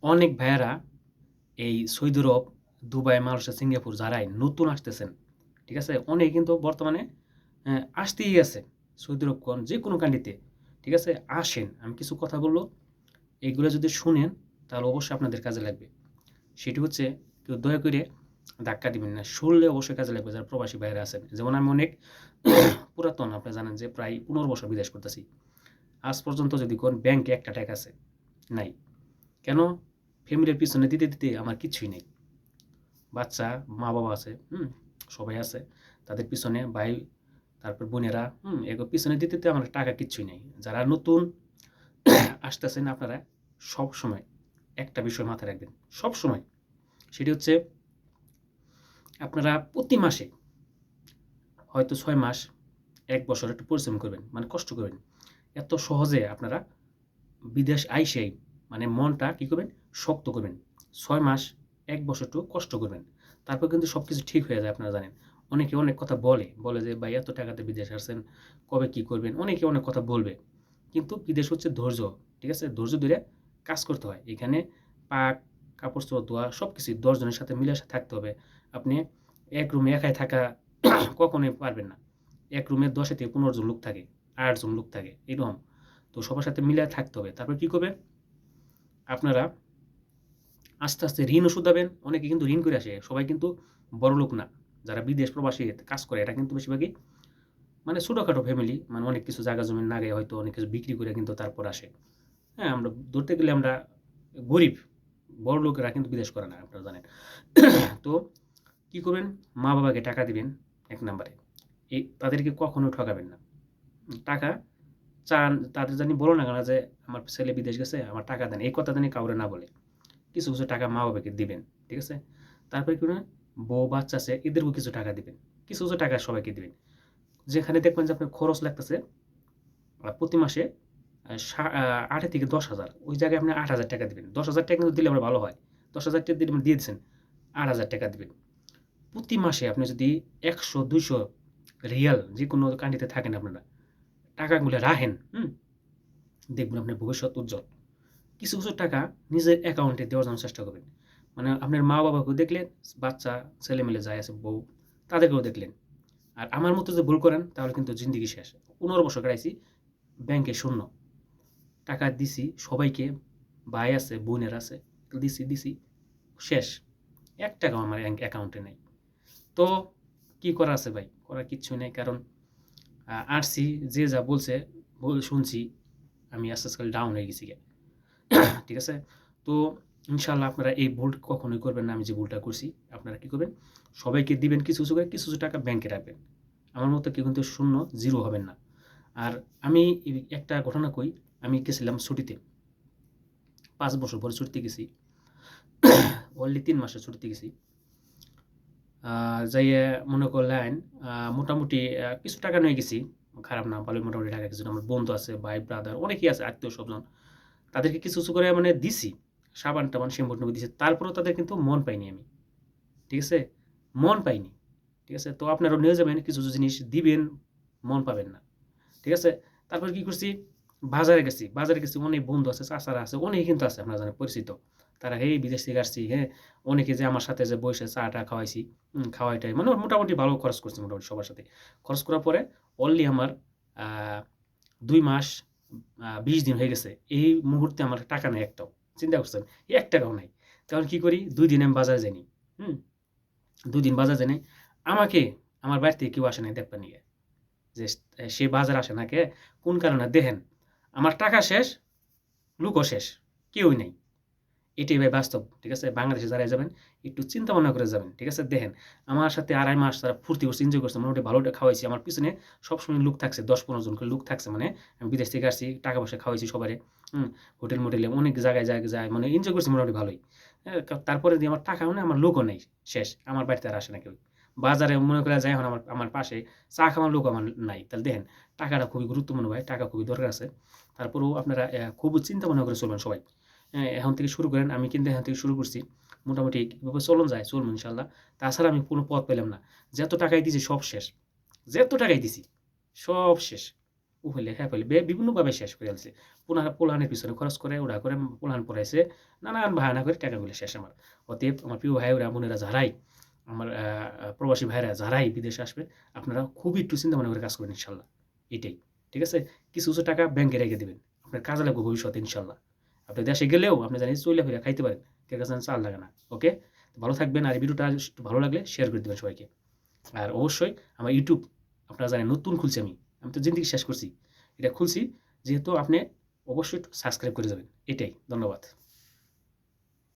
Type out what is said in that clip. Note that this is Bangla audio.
অনেক ভাইয়েরা এই সৌদি আরব, দুবাই, মালয়েশিয়া, সিঙ্গাপুর যারাই নতুন আসতেছেন, ঠিক আছে? অনেকে কিন্তু বর্তমানে আসতেই আছে সৌদি আরব কোন যেকোনো কান্ট্রিতে, ঠিক আছে? আসেন। আমি কিছু কথা বলব, এগুলো যদি শুনেন তাহলে অবশ্যই আপনাদের কাজে লাগবে। সেটি হচ্ছে কেউ দয়া করে ধাক্কা দিবেন না। শুনলে অবশ্যই কাজে লাগবে যারা প্রবাসী ভাইয়েরা আছেন। যেমন আমি অনেক পুরাতন, আপনি জানেন যে প্রায় ১৫ বছর বিদেশ করতেছি। আজ পর্যন্ত যদি কোন ব্যাংকে একটা টাকা আছে? নাই। কেন? ফ্যামিলির পিছনে দিতে, দিতে আমার কিচ্ছুই নেই। বাচ্চা, মা-বাবা আছে, সবাই আছে। তাদের পিছনে ভাই, তারপর বোনেরা, এগুলো পিছনে দিতে, দিতে আমার টাকা কিচ্ছুই নেই। যারা নতুন আসতেছেন আপনারা সবসময় একটা বিষয় মাথায় রাখবেন। সবসময়। সেটি হচ্ছে আপনারা প্রতি মাসে হয়তো ৬ মাস, ১ বছর একটু পরিশ্রম করবেন। মানে কষ্ট করবেন। এত সহজে আপনারা বিদেশ আইসেই মানে মনটা কি করবেন? শক্ত করবেন। ৬ মাস, ১ বছর একটু কষ্ট করবেন। তারপর কিন্তু সবকিছু ঠিক হয়ে যায় আপনারা জানেন। অনেকে অনেক কথা বলে। বলে যে, "ভাই এত টাকাতে বিদেশে আসছেন, কবে কি করবেন?" অনেকে অনেক কথা বলবে। কিন্তু বিদেশ হচ্ছে ধৈর্য। ঠিক আছে? ধৈর্য ধরে কাজ করতে হয়। এখানে পাক, কাপড়-চোপড় ধোয়া সবকিছুই ১০ জনের সাথে মিলেমিশে থাকতে হবে। আপনি এক রুমে একাই থাকা কখনোই পারবেন না। এক রুমে ১০ থেকে ১৫ জন লোক থাকে, ৮ জন লোক থাকে, এরকম। তো সবার সাথে মিলে থাকতে হবে। তারপর কি করবেন? আপনারা আস্তে, আস্তে ঋণও শুধাবেন। অনেকে কিন্তু ঋণ করে আসে। সবাই কিন্তু বড়লোক না। যারা বিদেশ প্রবাসী কাজ করে এরা কিন্তু বেশিরভাগই মানে ছোটখাটো ফ্যামিলি। মানে অনেক কিছু জায়গা জমি না গায়ে হয়তো অনেক কিছু বিক্রি করে কিন্তু তারপর আসে। হ্যাঁ? আমরা ধরতে গেলে আমরা গরিব। বড়লোকেরা কিন্তু বিদেশ করে না, আপনারা জানেন। তো কি করবেন? মা-বাবাকে টাকা দিবেন ১ নাম্বারে। তাদেরকে কখনো ঠকাবেন না। টাকা চান, তাদের জানি বলো না কেন যে, "আমার ছেলে বিদেশ গেছে, আমার টাকা দেন।" এই কথা জানি কাউরে না বলে। কিছু, কিছু টাকা মা-বাবাকে দিবেন। ঠিক আছে? তারপরে কি করবেন? বউ, বাচ্চা আছে এদেরকেও কিছু টাকা দিবেন। কিছু, কিছু টাকা সবাইকে দিবেন। যেখানে দেখবেন যে আপনার খরচ লাগতেছে প্রতি মাসে আ সা আ ৮ থেকে ১০,০০০, ওই জায়গায় আপনি ৳৮,০০০ দিবেন। ৳১০,০০০ কিন্তু দিলে আমার ভালো হয়। ৳১০,০০০ দিলে দিয়ে দিছেন, ৳৮,০০০ দিবেন। প্রতি মাসে আপনি যদি ১০০, ২০০ রিয়াল যেকোনো কান্ট্রিতে থাকেন আপনারা, টাকাগুলো রাখেন, দেখবেন আপনার ভবিষ্যৎ উজ্জ্বল। কিছু, কিছু টাকা নিজের অ্যাকাউন্টে দেওয়ার জন্য চেষ্টা করবেন। মানে আপনার মা-বাবাকেও দেখলেন, বাচ্চা, ছেলেমেলে যাই আছে, বউ, তাদেরকেও দেখলেন। আর আমার মতো যদি ভুল করেন তাহলে কিন্তু জিন্দেগি শেষ। ১৫ বছর কাটাইছি, ব্যাংকে শূন্য। টাকা দিছি সবাইকে, ভাই আছে, বোনের আছে, দিছি, দিছি, শেষ। ৳১ আমার অ্যাকাউন্টে নাই। তো কি করার আছে ভাই? করার কিচ্ছুই নাই। কারণ আসছি, যে যা বলছে, শুনছি। আমি আস্তে, আস্তে খালি ডাউন হয়ে গেছি গে। ঠিক আছে? তো ইনশাআল্লাহ আপনারা এই ভুল কখনোই করবেন না। আমি যে ভুলটা করছি। আপনারা কি করবেন? সবাইকে দিবেন কিছু, কিছু করে, কিছু, কিছু টাকা ব্যাংকে রাখবেন। আমার মতো কেউ কিন্তু শূন্য, জিরো হবেন না। আর আমি একটা ঘটনা কই, আমি গেছিলাম ছুটিতে। ৫ বছর পরে ছুটিতে গেছি। অনলি ৩ মাসের ছুটিতে গেছি। আ যাইয়া মনে করলেন মোটামুটি কিছু টাকা নিয়ে গেছি। খারাপ না, ভালোই মোটামুটি টাকা কিছু। আমার বন্ধু আছে, ভাই, ব্রাদার অনেকেই আছে, আত্মীয়স্বজন। তাদেরকে কিছু, কিছু করে মানে দিছি। সাবান-টাবান, শ্যাম্পু-ট্যাম্পু দিছি। তারপরেও তাদের কিন্তু মন পাইনি আমি। ঠিক আছে? মন পাইনি। ঠিক আছে? তো আপনারাও নিয়ে যাবেন, কিছু, কিছু জিনিস দিবেন, মন পাবেন না। ঠিক আছে? তারপর কি করছি? বাজারে গেছি। বাজারে গেছি, অনেক বন্ধু আছে, চাচারা আছে, অনেকেই কিন্তু আছে আপনারা জানেন পরিচিত। তারা, "হেই বিদেশ থেকে আসছি।" হ্যাঁ? অনেকে যে আমার সাথে যে বইসে চা-টা খাওয়াইছি, খাওয়াই-টাওয়াই মানে মোটামুটি ভালো খরচ করছি মোটামুটি সবার সাথে। খরচ করার পরে অনলি আমার আ ২ মাস ২০ দিন হয়ে গেছে। এই মুহূর্তে আমার টাকা নাই একটাও। চিন্তা করছেন? ৳১ নাই। তখন কি করি? ২ দিন আমি বাজারে যাইনি। হুম? ২ দিন বাজার যাই নাই। আমাকে আমার বাড়ি থেকে কেউ আসে নাই দেখবার নিগে। যে সে বাজারে আসে না কে? কোন কারণে? দেখেন, আমার টাকা শেষ, লোকও শেষ। কেউই নাই। এটাই ভাই বাস্তব। ঠিক আছে? বাংলাদেশে যারাই যাবেন একটু চিন্তা ভাবনা করে যাবেন। ঠিক আছে? দেখেন, আমার সাথে ২.৫ মাস তারা ফুর্তি করছে, এনজয় করছে। মোটামুটি ভালোটা খাওয়াইছি। আমার পিছনে সবসময় লোক থাকছে। ১০-১৫ জন করে লোক থাকছে। মানে আমি বিদেশ থেকে আসছি, টাকা-পয়সা খাওয়াইছি সবারে। হুম? হোটেল-মোটেলে অনেক জায়গায় যায় মানে এনজয় করছি মোটামুটি ভালোই। হ্যাঁ? তারপরে দিয়ে আমার টাকাও নাই, আমার লোকও নেই। শেষ। আমার বাড়িতে আর আসে না কেউ। বাজারে মনে করেন যাই এখন আমার আমার পাশে চা খাওয়ার লোক আমার নাই। তাহলে দেখেন, টাকাটা খুবই গুরুত্বপূর্ণ ভাই। টাকা খুবই দরকার আছে। তারপরেও আপনারা খুব চিন্তা ভাবনা করে চলবেন সবাই। হ্যাঁ, এখন থেকে শুরু করেন। আমি কিন্তু এখান থেকে শুরু করছি। মোটামুটি এভাবে চলন যায়, চলবো ইনশাআল্লাহ। তাছাড়া আমি কোনো পথ পেলাম না। যত টাকাই দিছি সব শেষ। যত টাকাই দিছি, সব শেষ। ও হইলে, হ্যাঁ হইলে বিভিন্নভাবে শেষ করে ফেলছি। পোলাহানের পিছনে খরচ করে, ওরা করে, পোলাহান পড়াইছে, নানান বাহানা করে টাকাগুলো শেষ আমার। অতএব আমার প্রিয় ভাইয়েরা, বোনেরা যারাই আমার প্রবাসী ভাইয়েরা যারাই বিদেশে আসবেন, আপনারা খুবই একটু চিন্তা ভাবনা করে কাজ করবেন ইনশাল্লাহ। এটাই। ঠিক আছে? কিছু টাকা ব্যাংকে রেখে দিবেন। আপনার কাজে লাগবে ভবিষ্যতে ইনশাল্লাহ। আপনি দেশে গেলেও আপনি জানি চইলা ফিরা খাইতে পারেন। কেউ কাছে চাল লাগে না। ওকে? ভালো থাকবেন। আর এই ভিডিওটা একটু ভালো লাগলে শেয়ার করে দিবেন সবাইকে। আর অবশ্যই আমার YouTube আপনারা জানেন নতুন খুলছি আমি। আমি তো জিন্দেগি শেষ করছি। এটা খুলছি যেহেতু আপনি অবশ্যই একটু সাবস্ক্রাইব করে যাবেন। এটাই। ধন্যবাদ।